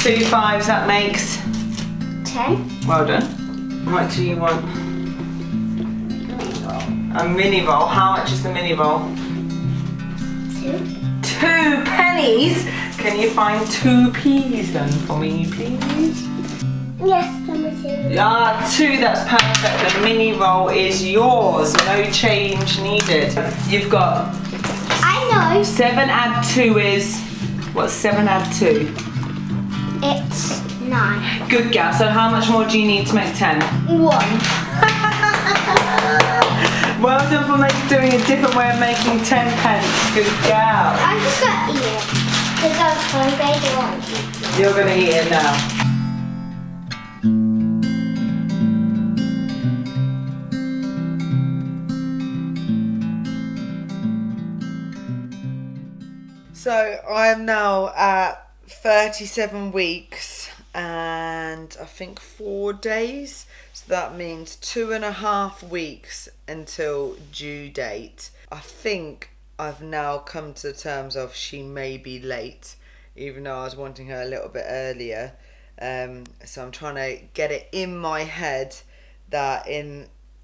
2 5s, that makes 10. Well done. What do you want? A mini roll. How much is the mini roll? 2. 2 pennies? Can you find 2 p's then for me, please? Yes, number 2. Ah, 2, that's perfect. The mini roll is yours. No change needed. You've got... I know. 7 add 2 is... What's 7 add 2? It's 9. Good girl. So how much more do you need to make 10? 1. Well done for doing a different way of making 10 pence. Good girl. I'm just going to eat it. Because I was hungry. You're going to eat it now. So I am now at 37 weeks and I think 4 days. So that means 2.5 weeks until due date. I think I've now come to terms of she may be late, even though I was wanting her a little bit earlier. So I'm trying to get it in my head that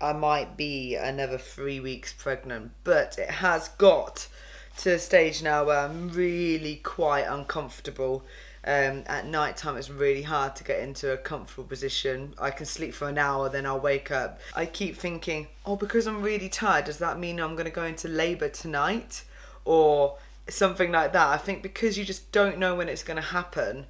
I might be another 3 weeks pregnant, but it has got to a stage now where I'm really quite uncomfortable. At night time it's really hard to get into a comfortable position. I can sleep for an hour, then I'll wake up. I keep thinking, oh, because I'm really tired, does that mean I'm going to go into labour tonight? Or something like that. I think because you just don't know when it's going to happen,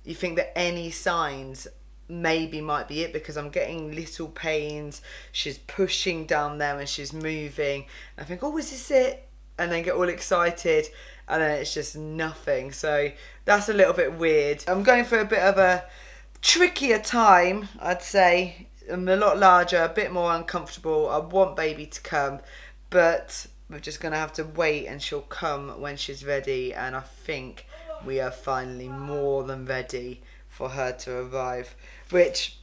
you think that any signs maybe might be it, because I'm getting little pains. She's pushing down there and she's moving. And I think, oh, is this it? And then get all excited and then it's just nothing. So that's a little bit weird. I'm going for a bit of a trickier time, I'd say. I'm a lot larger, a bit more uncomfortable. I want baby to come, but we're just going to have to wait and she'll come when she's ready. And I think we are finally more than ready for her to arrive, which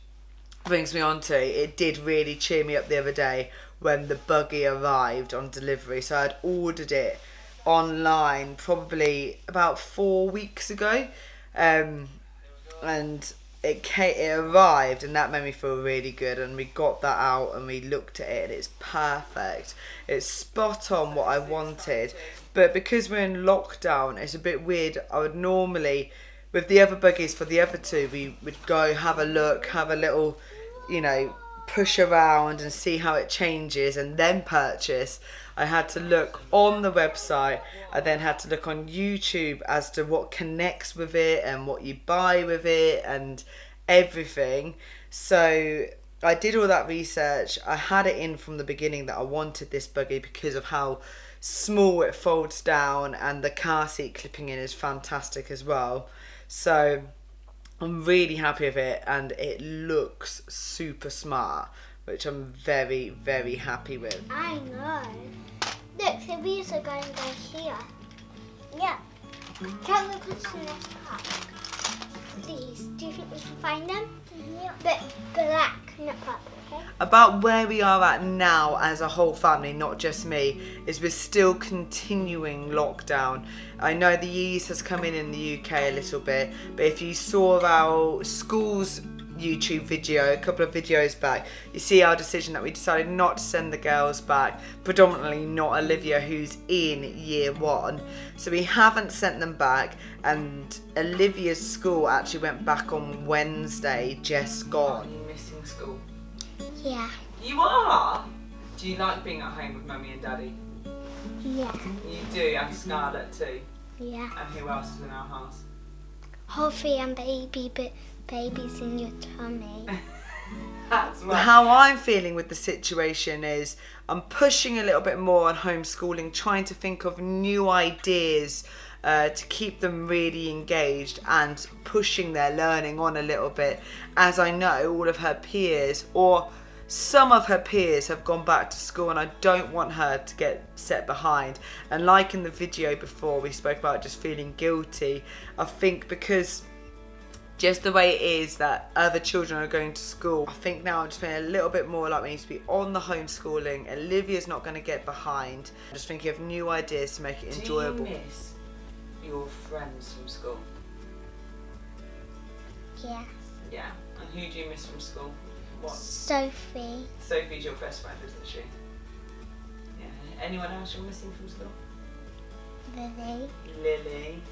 brings me on to, it did really cheer me up the other day when the buggy arrived on delivery. So I'd ordered it online probably about 4 weeks ago, and it arrived, and that made me feel really good. And we got that out and we looked at it and it's perfect. It's spot on what I wanted. But because we're in lockdown, it's a bit weird. I would normally, with the other buggies for the other 2, we would go have a look, have a little, push around and see how it changes and then purchase. I had to look on the website. I then had to look on YouTube as to what connects with it and what you buy with it and everything. So I did all that research. I had it in from the beginning that I wanted this buggy because of how small it folds down, and the car seat clipping in is fantastic as well. So I'm really happy with it and it looks super smart, which I'm very, very happy with. I know. Look, the wheels are going down here. Yeah. Can we put some next pack? Please. Do you think we can find them? Yeah. But black, not purple, okay? About where we are at now as a whole family, not just me, is we're still continuing lockdown. I know the ease has come in the UK a little bit, but if you saw our school's YouTube video a couple of videos back, you see our decision that we decided not to send the girls back, predominantly not Olivia, who's in year 1. So we haven't sent them back, and Olivia's school actually went back on Wednesday, just gone. Are you missing school? Yeah. You are? Do you like being at home with Mummy and Daddy? Yeah. You do, and Scarlett too? Yeah. And who else is in our house? Hoffy and baby, but baby's in your tummy. That's right. How I'm feeling with the situation is I'm pushing a little bit more on homeschooling, trying to think of new ideas to keep them really engaged and pushing their learning on a little bit, as I know all of her peers, or some of her peers, have gone back to school, and I don't want her to get set behind. And like in the video before, we spoke about just feeling guilty. I think because just the way it is that other children are going to school, I think now I'm just feeling a little bit more like we need to be on the homeschooling. Olivia's not going to get behind. I'm just thinking of new ideas to make it enjoyable. Do you miss your friends from school? Yeah. Yeah. And who do you miss from school? What? Sophie. Sophie's your best friend, isn't she? Yeah. Anyone else you're missing from school? Lily. Lily.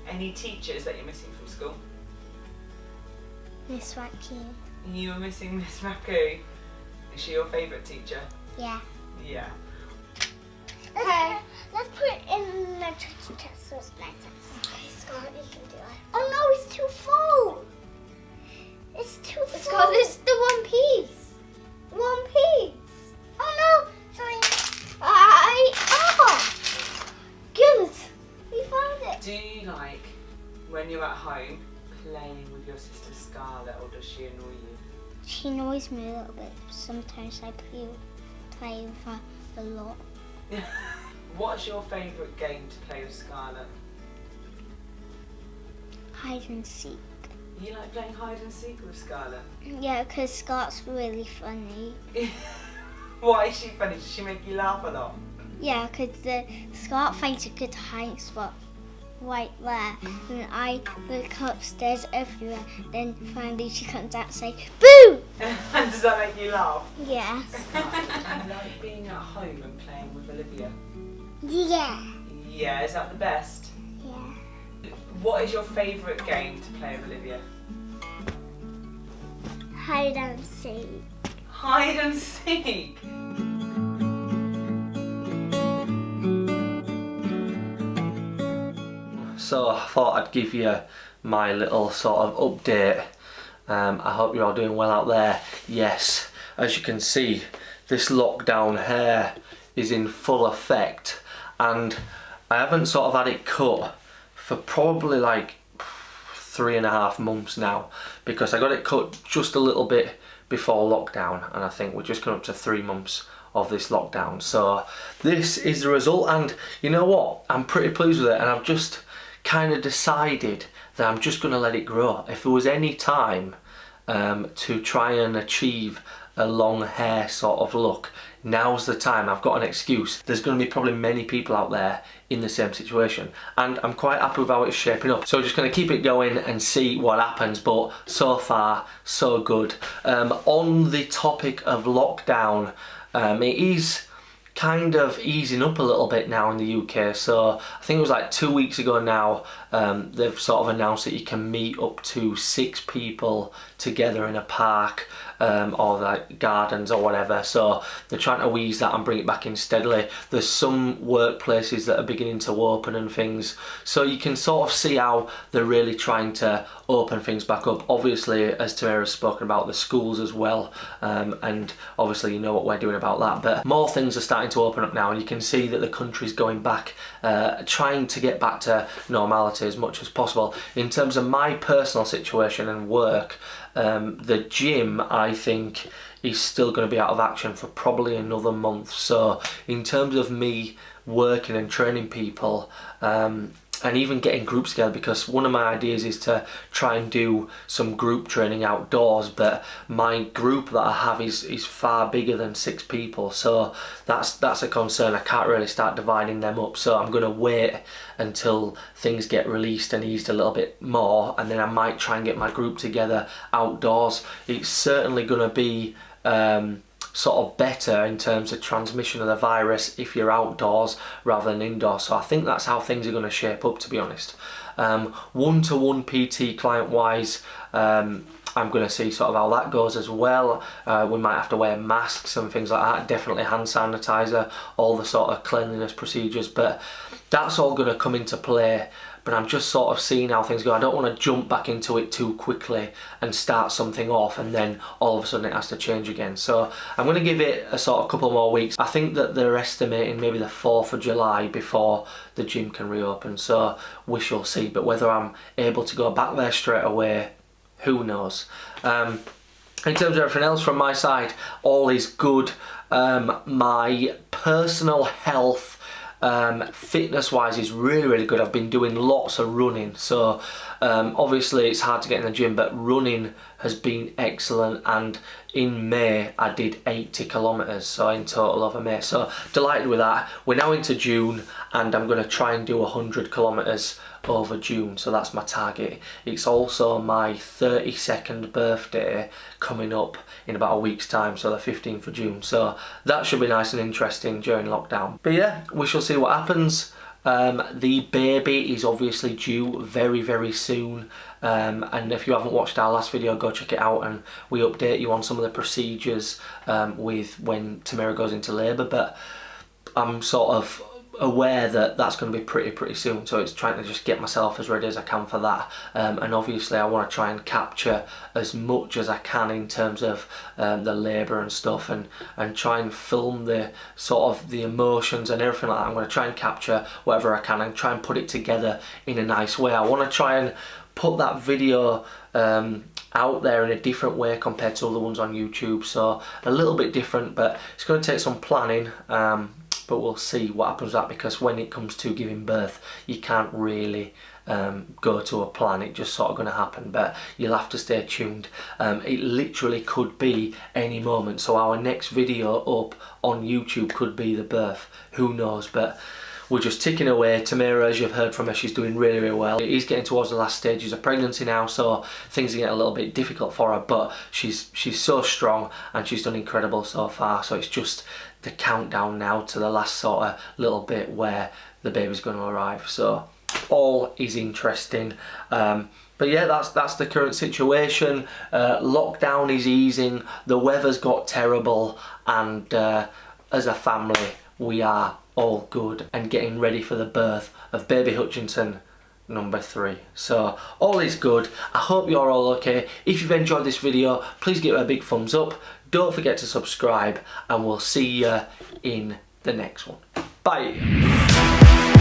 Any teachers that you're missing from school? Miss Wacky. You were missing Miss Raku. Is she your favourite teacher? Yeah. Yeah. Okay. Let's put it in the cookie test so it's nicer. Okay, Scarlett, you can do it. Oh no, it's too full. It's too full. Scarlett, it's the one piece. One piece. Oh no, sorry. Good. We found it. Do you like, when you're at home, playing with your sister Scarlett, or does she annoy you? She annoys me a little bit. Sometimes I play with her a lot. What's your favourite game to play with Scarlett? Hide and seek. You like playing hide and seek with Scarlett? Yeah, because Scott's really funny. Why is she funny? Does she make you laugh a lot? Yeah, because Scott finds a good hiding spot right there. And I look upstairs everywhere. Then finally she comes out and says, "Boo!" And does that make you laugh? Yeah. Do you like being at home and playing with Olivia? Yeah. Yeah, is that the best? Yeah. What is your favourite game to play with Olivia? Hide and seek. Hide and seek. So I thought I'd give you my little sort of update. I hope you're all doing well out there. Yes, as you can see, this lockdown here is in full effect, and I haven't sort of had it cut for probably like 3.5 months now, because I got it cut just a little bit before lockdown, and I think we're just coming up to 3 months of this lockdown. So this is the result, and you know what, I'm pretty pleased with it, and I've just kind of decided that I'm just going to let it grow. If there was any time to try and achieve a long hair sort of look, now's the time. I've got an excuse. There's going to be probably many people out there in the same situation, and I'm quite happy with how it's shaping up. So just going to keep it going and see what happens, but so far so good. On the topic of lockdown, it is kind of easing up a little bit now in the UK. So I think it was like 2 weeks ago now, they've sort of announced that you can meet up to 6 people together in a park, or like gardens or whatever. So they're trying to ease that and bring it back in steadily. There's some workplaces that are beginning to open and things, so you can sort of see how they're really trying to open things back up. Obviously, as Tamara's spoken about, the schools as well, and obviously you know what we're doing about that, but more things are starting to open up now, and you can see that the country's going back, trying to get back to normality as much as possible. In terms of my personal situation and work, the gym, I think, is still going to be out of action for probably another month. So in terms of me working and training people, and even getting groups together, because one of my ideas is to try and do some group training outdoors, but my group that I have is far bigger than 6 people, so that's a concern. I can't really start dividing them up, so I'm going to wait until things get released and eased a little bit more, and then I might try and get my group together outdoors. It's certainly going to be sort of better in terms of transmission of the virus if you're outdoors rather than indoors. So I think that's how things are going to shape up, to be honest. One-to-one PT client wise, I'm going to see sort of how that goes as well. We might have to wear masks and things like that, definitely hand sanitizer, all the sort of cleanliness procedures, but that's all going to come into play. But I'm just sort of seeing how things go. I don't want to jump back into it too quickly and start something off and then all of a sudden it has to change again. So I'm going to give it a sort of couple more weeks. I think that they're estimating maybe the 4th of July before the gym can reopen. So we shall see. But whether I'm able to go back there straight away, who knows. In terms of everything else from my side, all is good. My personal health, fitness wise, is really good. I've been doing lots of running, so obviously it's hard to get in the gym, but running has been excellent, and in May I did 80 kilometres, so in total over May, so delighted with that. We're now into June and I'm going to try and do 100 kilometres over June, so that's my target. It's also my 32nd birthday coming up in about a week's time, so the 15th of June, so that should be nice and interesting during lockdown. But yeah, we shall see what happens. The baby is obviously due very, very soon, and if you haven't watched our last video, go check it out, and we update you on some of the procedures with when Tamira goes into labour. But I'm sort of aware that that's going to be pretty soon, so it's trying to just get myself as ready as I can for that, and obviously I want to try and capture as much as I can in terms of the labour and stuff, and try and film the sort of the emotions and everything like that. I'm going to try and capture whatever I can and try and put it together in a nice way. I want to try and put that video out there in a different way compared to other ones on YouTube, so a little bit different, but it's going to take some planning. But we'll see what happens with that, because when it comes to giving birth, you can't really go to a plan. It's just sort of going to happen, but you'll have to stay tuned. It literally could be any moment, so our next video up on YouTube could be the birth. Who knows? But we're just ticking away. Tamira, as you've heard from her, she's doing really well. It is getting towards the last stages of pregnancy now, so things are getting a little bit difficult for her, but she's so strong and she's done incredible so far. So it's just the countdown now to the last sort of little bit where the baby's going to arrive. So all is interesting. But yeah, that's the current situation. Lockdown is easing, the weather's got terrible, and as a family we are all good and getting ready for the birth of baby Hutchinson number 3. So all is good. I hope you're all okay. If you've enjoyed this video, please give it a big thumbs up. Don't forget to subscribe, and we'll see you in the next one. Bye.